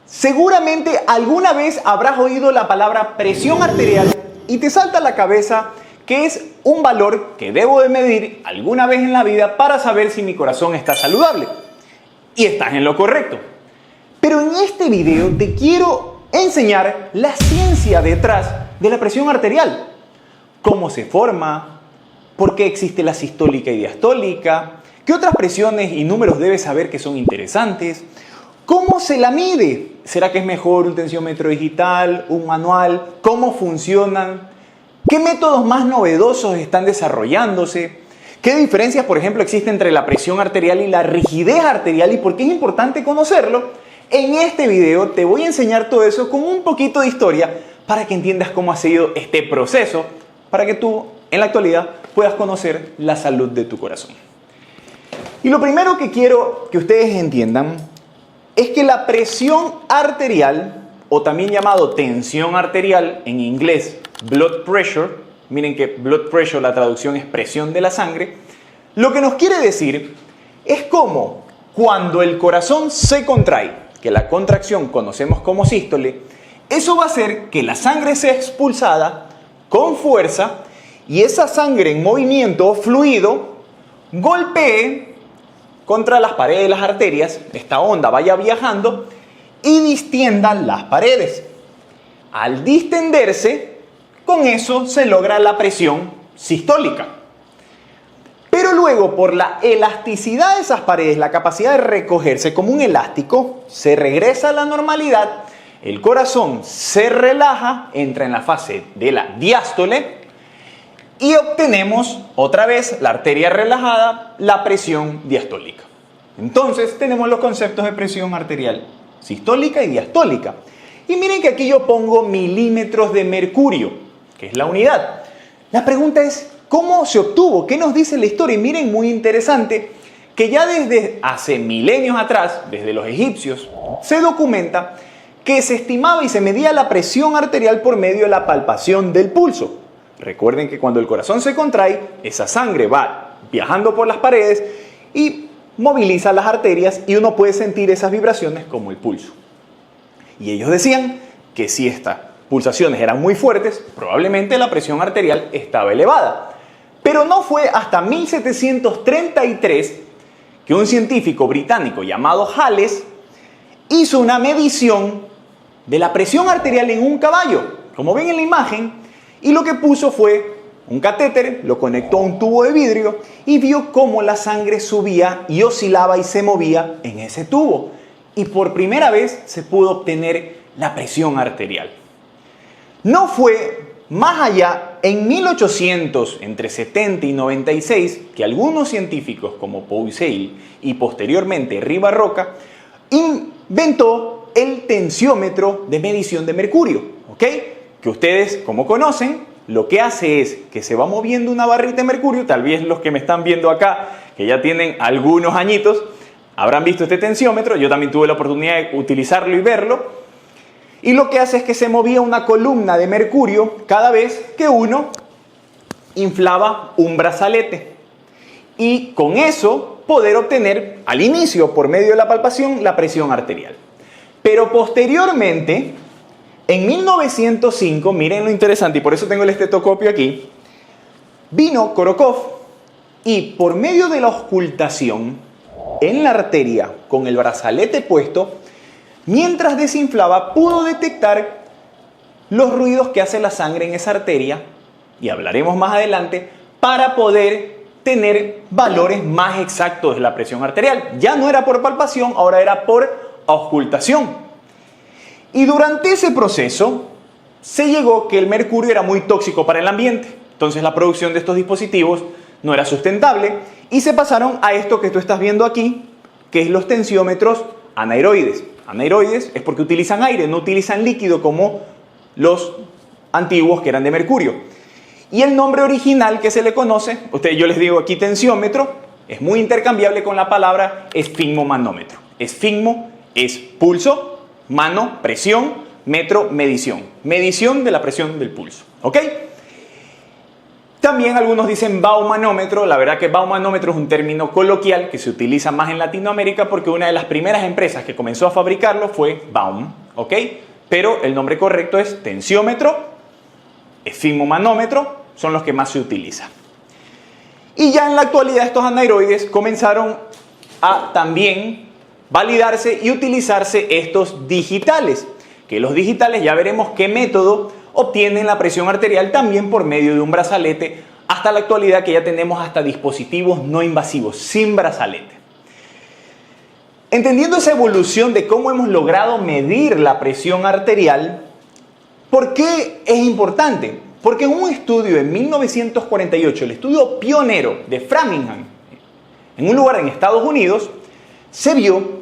Seguramente alguna vez habrás oído la palabra presión arterial y te salta a la cabeza que es un valor que debo de medir alguna vez en la vida para saber si mi corazón está saludable. Y estás en lo correcto. Pero en este video te quiero enseñar la ciencia detrás de la presión arterial. Cómo se forma, por qué existe la sistólica y diastólica, qué otras presiones y números debes saber que son interesantes, cómo se la mide, será que es mejor un tensiómetro digital, un manual, cómo funcionan, qué métodos más novedosos están desarrollándose, qué diferencias, por ejemplo, existen entre la presión arterial y la rigidez arterial y por qué es importante conocerlo. En este video te voy a enseñar todo eso con un poquito de historia para que entiendas cómo ha sido este proceso, para que tú en la actualidad puedas conocer la salud de tu corazón. Y lo primero que quiero que ustedes entiendan es que la presión arterial, o también llamado tensión arterial, en inglés blood pressure, miren que blood pressure, la traducción es presión de la sangre, lo que nos quiere decir es cómo cuando el corazón se contrae, que la contracción conocemos como sístole, eso va a hacer que la sangre sea expulsada con fuerza y esa sangre en movimiento o fluido golpee contra las paredes de las arterias, esta onda vaya viajando y distienda las paredes. Al distenderse, con eso se logra la presión sistólica. Pero luego, por la elasticidad de esas paredes, la capacidad de recogerse como un elástico, se regresa a la normalidad, el corazón se relaja, entra en la fase de la diástole y obtenemos otra vez la arteria relajada, la presión diastólica. Entonces tenemos los conceptos de presión arterial sistólica y diastólica. Y miren que aquí yo pongo milímetros de mercurio, que es la unidad. La pregunta es, ¿cómo se obtuvo? ¿Qué nos dice la historia? Y miren, muy interesante, que ya desde hace milenios atrás, desde los egipcios, se documenta que se estimaba y se medía la presión arterial por medio de la palpación del pulso. Recuerden que cuando el corazón se contrae, esa sangre va viajando por las paredes y moviliza las arterias y uno puede sentir esas vibraciones como el pulso. Y ellos decían que si estas pulsaciones eran muy fuertes, probablemente la presión arterial estaba elevada. Pero no fue hasta 1733 que un científico británico llamado Hales hizo una medición de la presión arterial en un caballo, como ven en la imagen, y lo que puso fue un catéter, lo conectó a un tubo de vidrio y vio cómo la sangre subía y oscilaba y se movía en ese tubo. Y por primera vez se pudo obtener la presión arterial. No fue más allá en 1800, entre 70 y 96, que algunos científicos como Poussey y posteriormente Riva-Rocca inventó el tensiómetro de medición de mercurio, ¿ok? Que ustedes, como conocen, lo que hace es que se va moviendo una barrita de mercurio. Tal vez los que me están viendo acá, que ya tienen algunos añitos, habrán visto este tensiómetro. Yo también tuve la oportunidad de utilizarlo y verlo. Y lo que hace es que se movía una columna de mercurio cada vez que uno inflaba un brazalete. Y con eso poder obtener al inicio, por medio de la palpación, la presión arterial. Pero posteriormente, en 1905, miren lo interesante, y por eso tengo el estetoscopio aquí, vino Korokov y por medio de la auscultación en la arteria con el brazalete puesto, mientras desinflaba, pudo detectar los ruidos que hace la sangre en esa arteria, y hablaremos más adelante, para poder tener valores más exactos de la presión arterial. Ya no era por palpación, ahora era por auscultación. Y durante ese proceso se llegó que el mercurio era muy tóxico para el ambiente. Entonces la producción de estos dispositivos no era sustentable y se pasaron a esto que tú estás viendo aquí, que es los tensiómetros anaeroides. Anaeroides es porque utilizan aire, no utilizan líquido como los antiguos que eran de mercurio. Y el nombre original que se le conoce, yo les digo aquí tensiómetro, es muy intercambiable con la palabra esfigmomanómetro. Esfigmo es pulso, mano, presión, metro, medición. Medición de la presión del pulso. ¿Ok? También algunos dicen baumanómetro. La verdad que baumanómetro es un término coloquial que se utiliza más en Latinoamérica porque una de las primeras empresas que comenzó a fabricarlo fue Baum, ¿ok? Pero el nombre correcto es tensiómetro, esfigmomanómetro, son los que más se utilizan. Y ya en la actualidad estos anaeroides comenzaron a también validarse y utilizarse estos digitales, que los digitales ya veremos qué método obtienen la presión arterial también por medio de un brazalete, hasta la actualidad que ya tenemos hasta dispositivos no invasivos, sin brazalete. Entendiendo esa evolución de cómo hemos logrado medir la presión arterial, ¿por qué es importante? Porque en un estudio en 1948, el estudio pionero de Framingham, en un lugar en Estados Unidos, se vio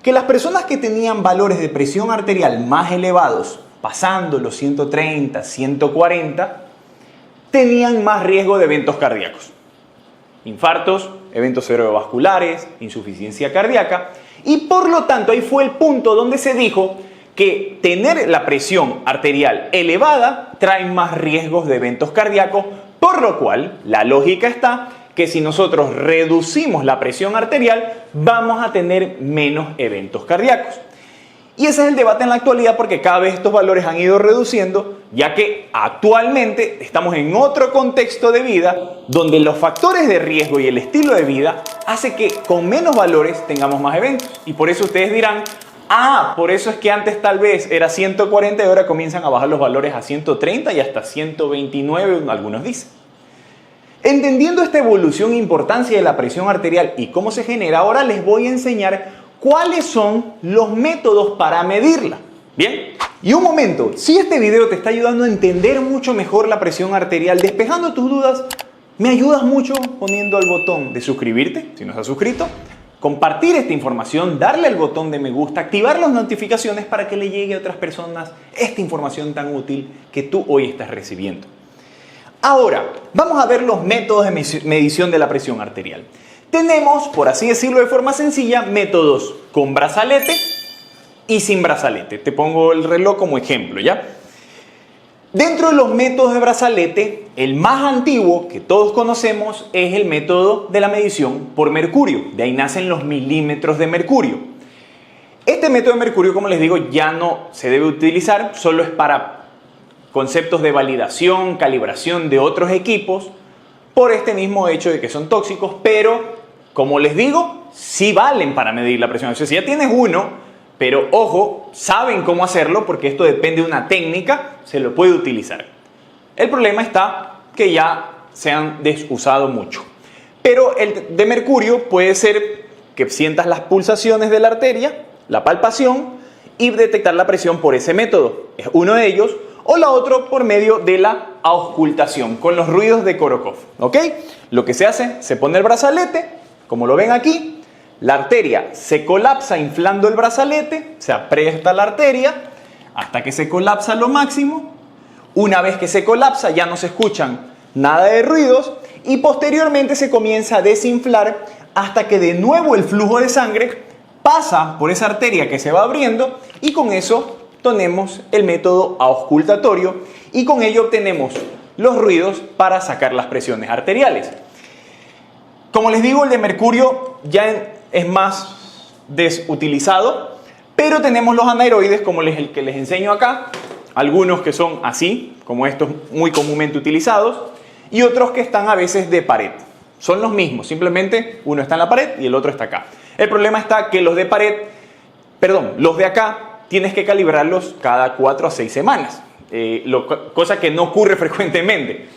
que las personas que tenían valores de presión arterial más elevados, pasando los 130, 140, tenían más riesgo de eventos cardíacos. Infartos, eventos cerebrovasculares, insuficiencia cardíaca. Y por lo tanto, ahí fue el punto donde se dijo que tener la presión arterial elevada trae más riesgos de eventos cardíacos, por lo cual la lógica está que si nosotros reducimos la presión arterial, vamos a tener menos eventos cardíacos. Y ese es el debate en la actualidad porque cada vez estos valores han ido reduciendo, ya que actualmente estamos en otro contexto de vida donde los factores de riesgo y el estilo de vida hace que con menos valores tengamos más eventos. Y por eso ustedes dirán, por eso es que antes tal vez era 140 y ahora comienzan a bajar los valores a 130 y hasta 129, algunos dicen. Entendiendo esta evolución e importancia de la presión arterial y cómo se genera, ahora les voy a enseñar cuáles son los métodos para medirla. Bien, y un momento, si este video te está ayudando a entender mucho mejor la presión arterial, despejando tus dudas, me ayudas mucho poniendo el botón de suscribirte, si no estás suscrito, compartir esta información, darle al botón de me gusta, activar las notificaciones para que le llegue a otras personas esta información tan útil que tú hoy estás recibiendo. Ahora, vamos a ver los métodos de medición de la presión arterial. Tenemos, por así decirlo de forma sencilla, métodos con brazalete y sin brazalete. Te pongo el reloj como ejemplo, ¿ya? Dentro de los métodos de brazalete, el más antiguo que todos conocemos es el método de la medición por mercurio. De ahí nacen los milímetros de mercurio. Este método de mercurio, como les digo, ya no se debe utilizar, solo es para conceptos de validación, calibración de otros equipos, por este mismo hecho de que son tóxicos, pero como les digo, sí valen para medir la presión. O sea, si ya tienes uno, pero ojo, saben cómo hacerlo porque esto depende de una técnica, se lo puede utilizar. El problema está que ya se han desusado mucho. Pero el de mercurio puede ser que sientas las pulsaciones de la arteria, la palpación y detectar la presión por ese método. Es uno de ellos. O la otra por medio de la auscultación, con los ruidos de Korokov, ¿ok? Lo que se hace, se pone el brazalete, como lo ven aquí, la arteria se colapsa inflando el brazalete, se aprieta la arteria hasta que se colapsa lo máximo. Una vez que se colapsa ya no se escuchan nada de ruidos y posteriormente se comienza a desinflar hasta que de nuevo el flujo de sangre pasa por esa arteria que se va abriendo y con eso tenemos el método auscultatorio y con ello obtenemos los ruidos para sacar las presiones arteriales. Como les digo, el de mercurio ya es más desutilizado, pero tenemos los anaeroides como el que les enseño acá, algunos que son así, como estos muy comúnmente utilizados, y otros que están a veces de pared. Son los mismos, simplemente uno está en la pared y el otro está acá. El problema está que los de acá, tienes que calibrarlos cada 4 a 6 semanas, cosa que no ocurre frecuentemente.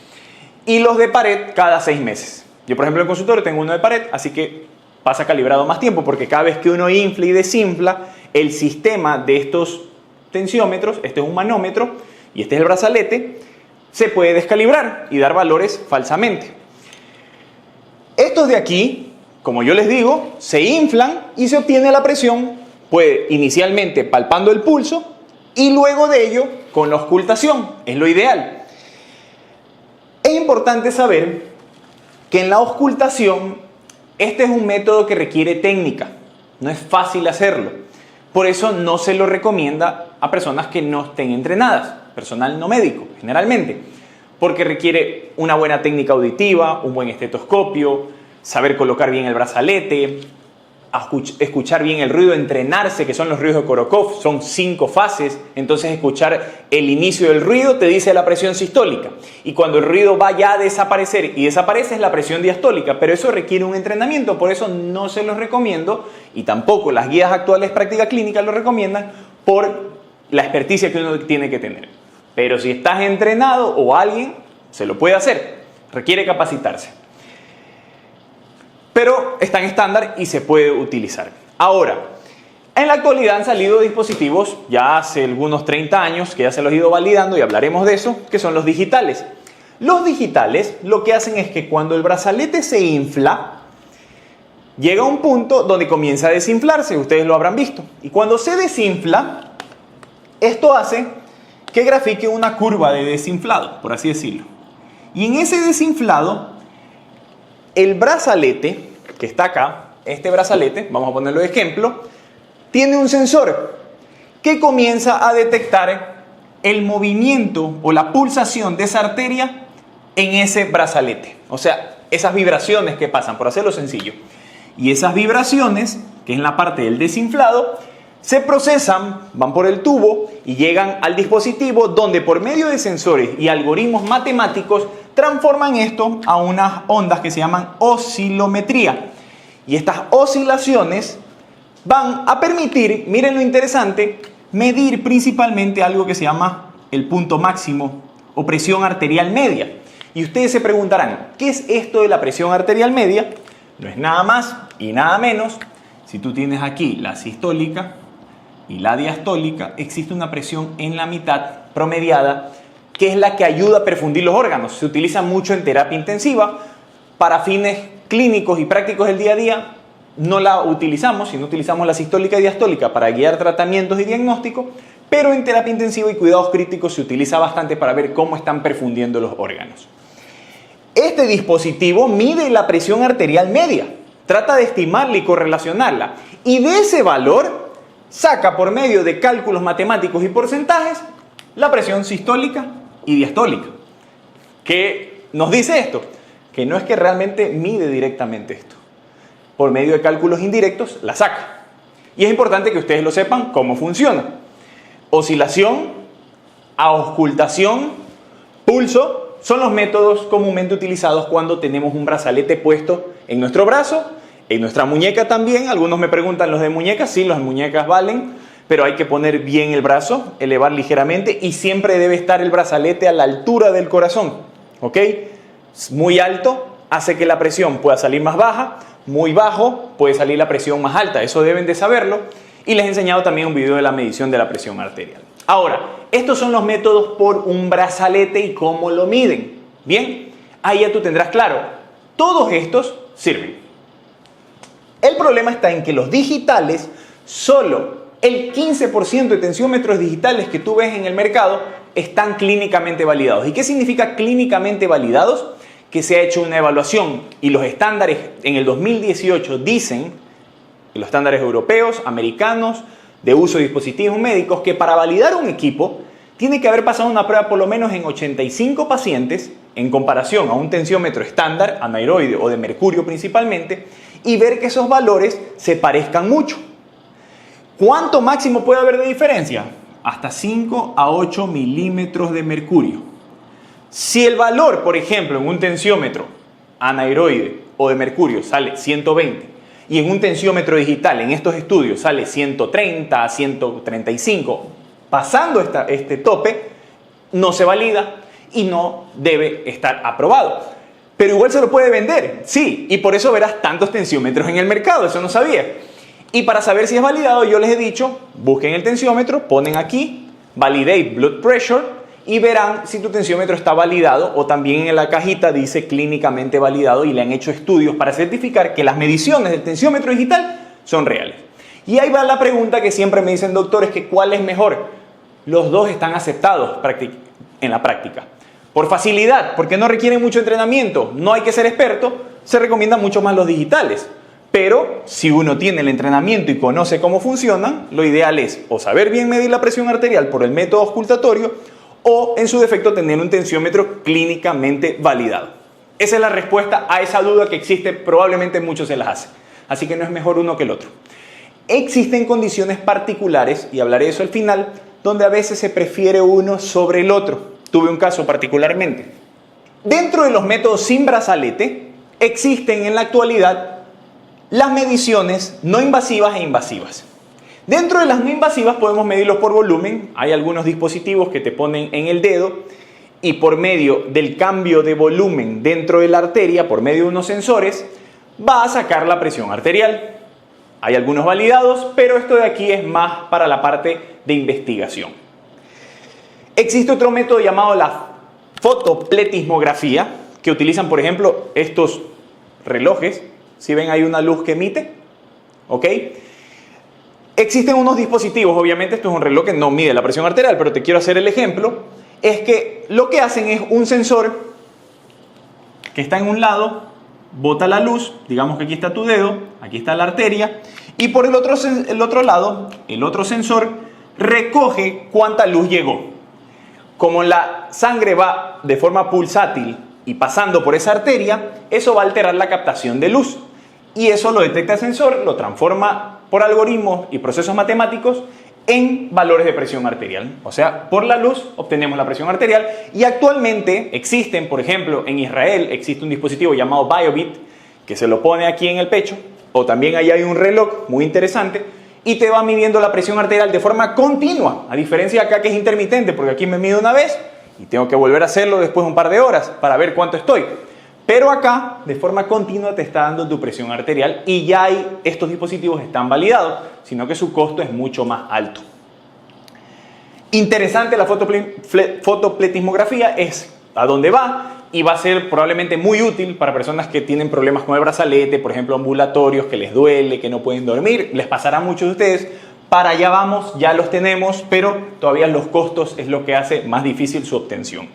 Y los de pared cada 6 meses. Yo, por ejemplo, en el consultorio tengo uno de pared, así que pasa calibrado más tiempo, porque cada vez que uno infla y desinfla, el sistema de estos tensiómetros, este es un manómetro y este es el brazalete, se puede descalibrar y dar valores falsamente. Estos de aquí, como yo les digo, se inflan y se obtiene la presión. Puede inicialmente palpando el pulso y luego de ello con la auscultación, es lo ideal. Es importante saber que en la auscultación este es un método que requiere técnica, no es fácil hacerlo. Por eso no se lo recomienda a personas que no estén entrenadas, personal no médico generalmente. porque requiere una buena técnica auditiva, un buen estetoscopio, saber colocar bien el brazalete, escuchar bien el ruido, entrenarse, que son los ruidos de Korokov, son 5 fases, entonces escuchar el inicio del ruido te dice la presión sistólica, y cuando el ruido va ya a desaparecer y desaparece es la presión diastólica, pero eso requiere un entrenamiento, por eso no se los recomiendo, y tampoco las guías actuales de práctica clínica lo recomiendan por la experticia que uno tiene que tener. Pero si estás entrenado o alguien se lo puede hacer, requiere capacitarse. Pero está en estándar y se puede utilizar. Ahora, en la actualidad han salido dispositivos ya hace algunos 30 años que ya se los he ido validando y hablaremos de eso, que son los digitales. Los digitales lo que hacen es que cuando el brazalete se infla, llega a un punto donde comienza a desinflarse, ustedes lo habrán visto. Y cuando se desinfla, esto hace que grafique una curva de desinflado, por así decirlo. Y en ese desinflado, el brazalete que está acá, este brazalete, vamos a ponerlo de ejemplo, tiene un sensor que comienza a detectar el movimiento o la pulsación de esa arteria en ese brazalete. O sea, esas vibraciones que pasan, por hacerlo sencillo. Y esas vibraciones, que es en la parte del desinflado, se procesan, van por el tubo y llegan al dispositivo donde por medio de sensores y algoritmos matemáticos transforman esto a unas ondas que se llaman oscilometría. Y estas oscilaciones van a permitir, miren lo interesante, medir principalmente algo que se llama el punto máximo o presión arterial media. Y ustedes se preguntarán, ¿qué es esto de la presión arterial media? No es nada más y nada menos. Si tú tienes aquí la sistólica y la diastólica, existe una presión en la mitad promediada que es la que ayuda a perfundir los órganos. Se utiliza mucho en terapia intensiva. Para fines clínicos y prácticos del día a día no la utilizamos, sino utilizamos la sistólica y diastólica para guiar tratamientos y diagnósticos, pero en terapia intensiva y cuidados críticos se utiliza bastante para ver cómo están perfundiendo los órganos. Este dispositivo mide la presión arterial media, trata de estimarla y correlacionarla, y de ese valor saca por medio de cálculos matemáticos y porcentajes la presión sistólica y diastólica. ¿Qué nos dice esto? Que no es que realmente mide directamente esto. Por medio de cálculos indirectos la saca. Y es importante que ustedes lo sepan cómo funciona. Oscilación, auscultación, pulso son los métodos comúnmente utilizados cuando tenemos un brazalete puesto en nuestro brazo, en nuestra muñeca también. Algunos me preguntan, ¿los de muñecas? Sí, los de muñecas valen, pero hay que poner bien el brazo, elevar ligeramente y siempre debe estar el brazalete a la altura del corazón. ¿Ok? Muy alto hace que la presión pueda salir más baja, muy bajo puede salir la presión más alta, eso deben de saberlo, y les he enseñado también un video de la medición de la presión arterial. Ahora, estos son los métodos por un brazalete y cómo lo miden. Bien, ahí ya tú tendrás claro, todos estos sirven. El problema está en que los digitales, solo el 15% de tensiómetros digitales que tú ves en el mercado están clínicamente validados. ¿Y qué significa clínicamente validados? Que se ha hecho una evaluación y los estándares en el 2018 dicen, los estándares europeos, americanos, de uso de dispositivos médicos, que para validar un equipo tiene que haber pasado una prueba por lo menos en 85 pacientes en comparación a un tensiómetro estándar, anaeroide o de mercurio principalmente, y ver que esos valores se parezcan mucho. ¿Cuánto máximo puede haber de diferencia? Hasta 5 a 8 milímetros de mercurio. Si el valor, por ejemplo, en un tensiómetro anaeroide o de mercurio sale 120 y en un tensiómetro digital en estos estudios sale 130 a 135, pasando este tope, no se valida y no debe estar aprobado. Pero igual se lo puede vender, sí, y por eso verás tantos tensiómetros en el mercado, eso no sabía. Y para saber si es validado, yo les he dicho, busquen el tensiómetro, ponen aquí, validate blood pressure, y verán si tu tensiómetro está validado, o también en la cajita dice clínicamente validado y le han hecho estudios para certificar que las mediciones del tensiómetro digital son reales. Y ahí va la pregunta que siempre me dicen doctores, que ¿cuál es mejor? Los dos están aceptados en la práctica. Por facilidad, porque no requieren mucho entrenamiento, no hay que ser experto, se recomiendan mucho más los digitales. Pero si uno tiene el entrenamiento y conoce cómo funcionan, lo ideal es o saber bien medir la presión arterial por el método auscultatorio o en su defecto tener un tensiómetro clínicamente validado. Esa es la respuesta a esa duda que existe, probablemente muchos se las hacen. Así que no es mejor uno que el otro. Existen condiciones particulares, y hablaré de eso al final, donde a veces se prefiere uno sobre el otro. Tuve un caso particularmente. Dentro de los métodos sin brazalete, existen en la actualidad las mediciones no invasivas e invasivas. Dentro de las no invasivas podemos medirlos por volumen. Hay algunos dispositivos que te ponen en el dedo y por medio del cambio de volumen dentro de la arteria, por medio de unos sensores, va a sacar la presión arterial. Hay algunos validados, pero esto de aquí es más para la parte de investigación. Existe otro método llamado la fotopletismografía, que utilizan, por ejemplo, estos relojes. Si ven, hay una luz que emite. ¿Ok? Existen unos dispositivos, obviamente esto es un reloj que no mide la presión arterial, pero te quiero hacer el ejemplo. Es que lo que hacen es un sensor que está en un lado, bota la luz, digamos que aquí está tu dedo, aquí está la arteria, y por el otro lado, el otro sensor recoge cuánta luz llegó. Como la sangre va de forma pulsátil y pasando por esa arteria, eso va a alterar la captación de luz. Y eso lo detecta el sensor, lo transforma por algoritmos y procesos matemáticos en valores de presión arterial. O sea, por la luz obtenemos la presión arterial. Y actualmente existen, por ejemplo, en Israel existe un dispositivo llamado Biobit, que se lo pone aquí en el pecho, o también ahí hay un reloj muy interesante, y te va midiendo la presión arterial de forma continua, a diferencia de acá que es intermitente, porque aquí me mido una vez y tengo que volver a hacerlo después de un par de horas para ver cuánto estoy. Pero acá, de forma continua, te está dando tu presión arterial y ya estos dispositivos están validados, sino que su costo es mucho más alto. Interesante la fotopletismografía, es a dónde va y va a ser probablemente muy útil para personas que tienen problemas con el brazalete, por ejemplo, ambulatorios, que les duele, que no pueden dormir. Les pasará a muchos de ustedes. Para allá vamos, ya los tenemos, pero todavía los costos es lo que hace más difícil su obtención.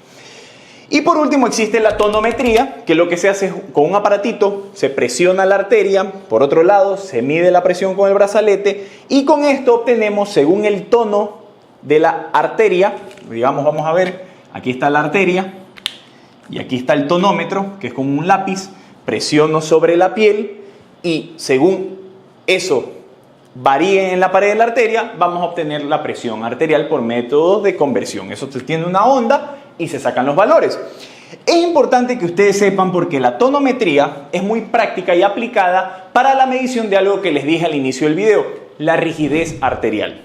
Y por último existe la tonometría, que lo que se hace es con un aparatito, se presiona la arteria, por otro lado se mide la presión con el brazalete y con esto obtenemos, según el tono de la arteria, digamos, vamos a ver, aquí está la arteria y aquí está el tonómetro, que es como un lápiz, presiono sobre la piel y según eso varíe en la pared de la arteria, vamos a obtener la presión arterial por métodos de conversión. Eso tiene una onda y se sacan los valores. Es importante que ustedes sepan porque la tonometría es muy práctica y aplicada para la medición de algo que les dije al inicio del video, la rigidez arterial.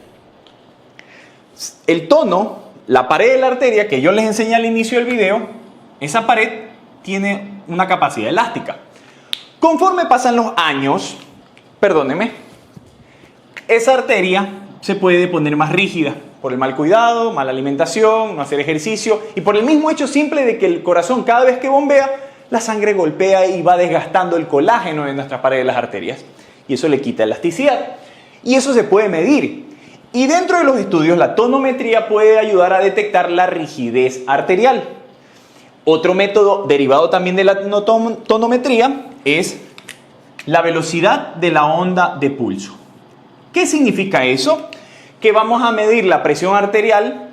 El tono, la pared de la arteria que yo les enseñé al inicio del video, esa pared tiene una capacidad elástica. Conforme pasan los años, perdónenme, esa arteria se puede poner más rígida por el mal cuidado, mala alimentación, no hacer ejercicio y por el mismo hecho simple de que el corazón cada vez que bombea, la sangre golpea y va desgastando el colágeno en nuestra pared de las arterias y eso le quita elasticidad y eso se puede medir. Y dentro de los estudios la tonometría puede ayudar a detectar la rigidez arterial. Otro método derivado también de la tonometría es la velocidad de la onda de pulso. ¿Qué significa eso? Que vamos a medir la presión arterial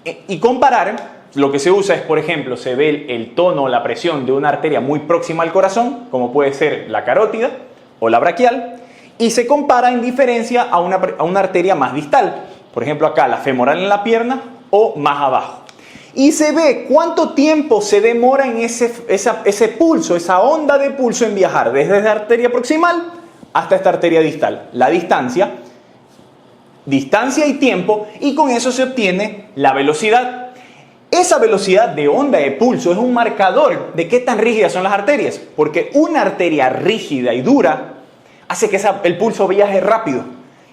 y comparar. Lo que se usa es, por ejemplo, se ve el tono o la presión de una arteria muy próxima al corazón, como puede ser la carótida o la braquial, y se compara en diferencia a una arteria más distal. Por ejemplo, acá la femoral en la pierna o más abajo. Y se ve cuánto tiempo se demora en ese pulso, esa onda de pulso en viajar desde la arteria proximal hasta esta arteria distal. La distancia y tiempo, y con eso se obtiene la velocidad. Esa velocidad de onda de pulso es un marcador de qué tan rígidas son las arterias, porque una arteria rígida y dura hace que el pulso viaje rápido,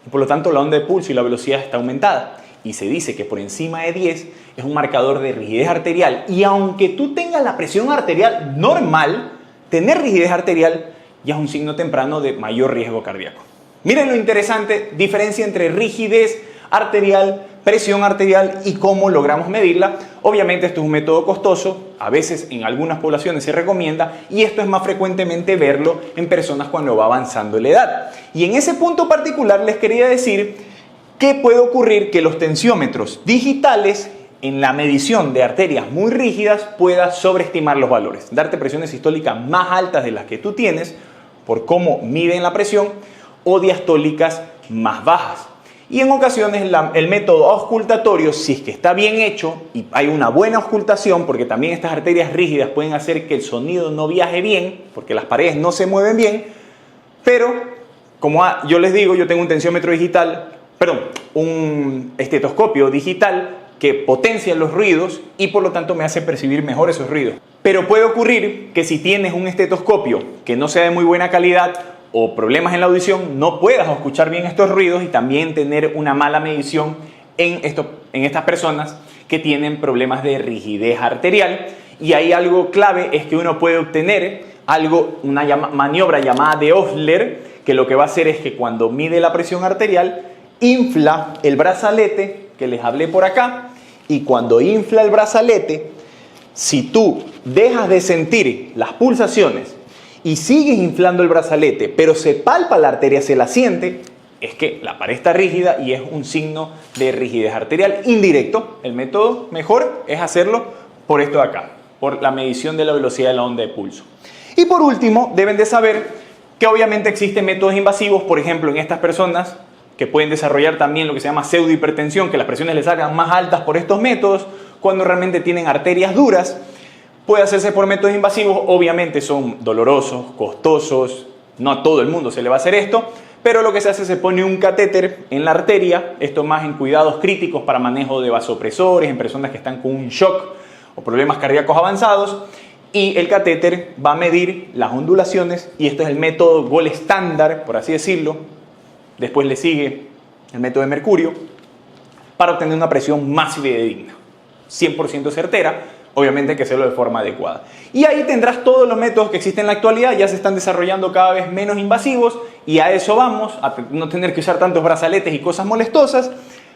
y por lo tanto la onda de pulso y la velocidad está aumentada. Y se dice que por encima de 10 es un marcador de rigidez arterial, y aunque tú tengas la presión arterial normal, tener rigidez arterial ya es un signo temprano de mayor riesgo cardíaco. Miren lo interesante, diferencia entre rigidez arterial, presión arterial y cómo logramos medirla. Obviamente esto es un método costoso, a veces en algunas poblaciones se recomienda y esto es más frecuentemente verlo en personas cuando va avanzando la edad. Y en ese punto particular les quería decir que puede ocurrir que los tensiómetros digitales en la medición de arterias muy rígidas puedas sobreestimar los valores, darte presiones sistólicas más altas de las que tú tienes por cómo miden la presión o diastólicas más bajas. Y en ocasiones el método auscultatorio, si es que está bien hecho y hay una buena auscultación, porque también estas arterias rígidas pueden hacer que el sonido no viaje bien, porque las paredes no se mueven bien, pero como yo les digo, yo tengo un tensiómetro digital, un estetoscopio digital que potencia los ruidos y por lo tanto me hace percibir mejor esos ruidos. Pero puede ocurrir que si tienes un estetoscopio que no sea de muy buena calidad o problemas en la audición, no puedas escuchar bien estos ruidos y también tener una mala medición en estas personas que tienen problemas de rigidez arterial. Y ahí algo clave es que uno puede obtener una maniobra llamada de Osler, que lo que va a hacer es que cuando mide la presión arterial, infla el brazalete que les hablé por acá, y cuando infla el brazalete, si tú dejas de sentir las pulsaciones y sigues inflando el brazalete, pero se palpa la arteria, se la siente, es que la pared está rígida y es un signo de rigidez arterial indirecto. El método mejor es hacerlo por esto de acá, por la medición de la velocidad de la onda de pulso. Y por último, deben de saber que obviamente existen métodos invasivos, por ejemplo, en estas personas que pueden desarrollar también lo que se llama pseudohipertensión, que las presiones les salgan más altas por estos métodos, cuando realmente tienen arterias duras. Puede hacerse por métodos invasivos, obviamente son dolorosos, costosos, no a todo el mundo se le va a hacer esto, pero lo que se hace es se pone un catéter en la arteria, esto más en cuidados críticos para manejo de vasopresores, en personas que están con un shock o problemas cardíacos avanzados, y el catéter va a medir las ondulaciones, y esto es el método gold estándar, por así decirlo. Después le sigue el método de mercurio para obtener una presión más fidedigna, 100% certera. Obviamente hay que hacerlo de forma adecuada. Y ahí tendrás todos los métodos que existen en la actualidad, ya se están desarrollando cada vez menos invasivos, y a eso vamos, a no tener que usar tantos brazaletes y cosas molestosas.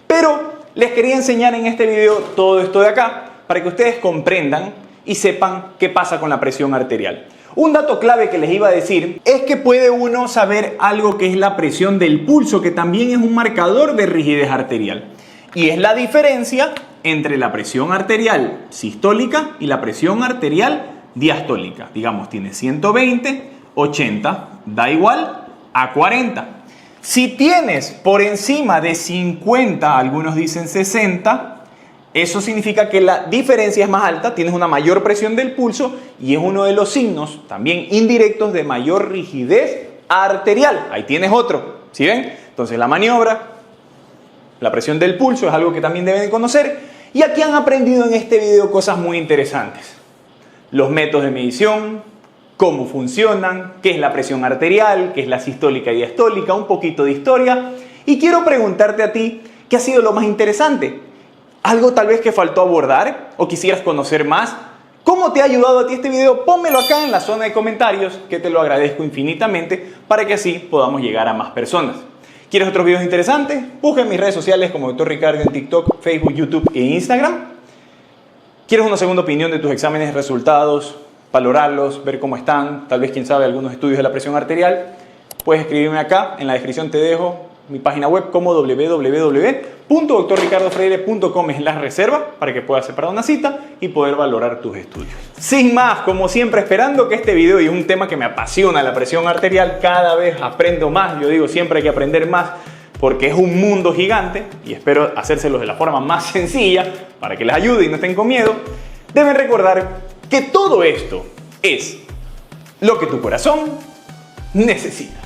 Pero les quería enseñar en este video todo esto de acá, para que ustedes comprendan y sepan qué pasa con la presión arterial. Un dato clave que les iba a decir es que puede uno saber algo que es la presión del pulso, que también es un marcador de rigidez arterial. Y es la diferencia entre la presión arterial sistólica y la presión arterial diastólica. Digamos, tiene 120, 80, da igual a 40. Si tienes por encima de 50, algunos dicen 60, eso significa que la diferencia es más alta, tienes una mayor presión del pulso y es uno de los signos también indirectos de mayor rigidez arterial. Ahí tienes otro, ¿sí ven? Entonces la maniobra, la presión del pulso es algo que también deben de conocer. Y aquí han aprendido en este video cosas muy interesantes. Los métodos de medición, cómo funcionan, qué es la presión arterial, qué es la sistólica y diastólica, un poquito de historia. Y quiero preguntarte a ti, ¿qué ha sido lo más interesante? ¿Algo tal vez que faltó abordar o quisieras conocer más? ¿Cómo te ha ayudado a ti este video? Pónmelo acá en la zona de comentarios, que te lo agradezco infinitamente, para que así podamos llegar a más personas. ¿Quieres otros videos interesantes? Busca en mis redes sociales como Dr. Ricardo en TikTok, Facebook, YouTube e Instagram. ¿Quieres una segunda opinión de tus exámenes, resultados, valorarlos, ver cómo están? Tal vez, quién sabe, algunos estudios de la presión arterial. Puedes escribirme acá, en la descripción te dejo mi página web como www.drricardofreire.com/reserva para que puedas separar una cita y poder valorar tus estudios. Sin más, como siempre, esperando que este video, y es un tema que me apasiona, la presión arterial, cada vez aprendo más. Yo digo, siempre hay que aprender más porque es un mundo gigante y espero hacérselos de la forma más sencilla para que les ayude y no estén con miedo. Deben recordar que todo esto es lo que tu corazón necesita.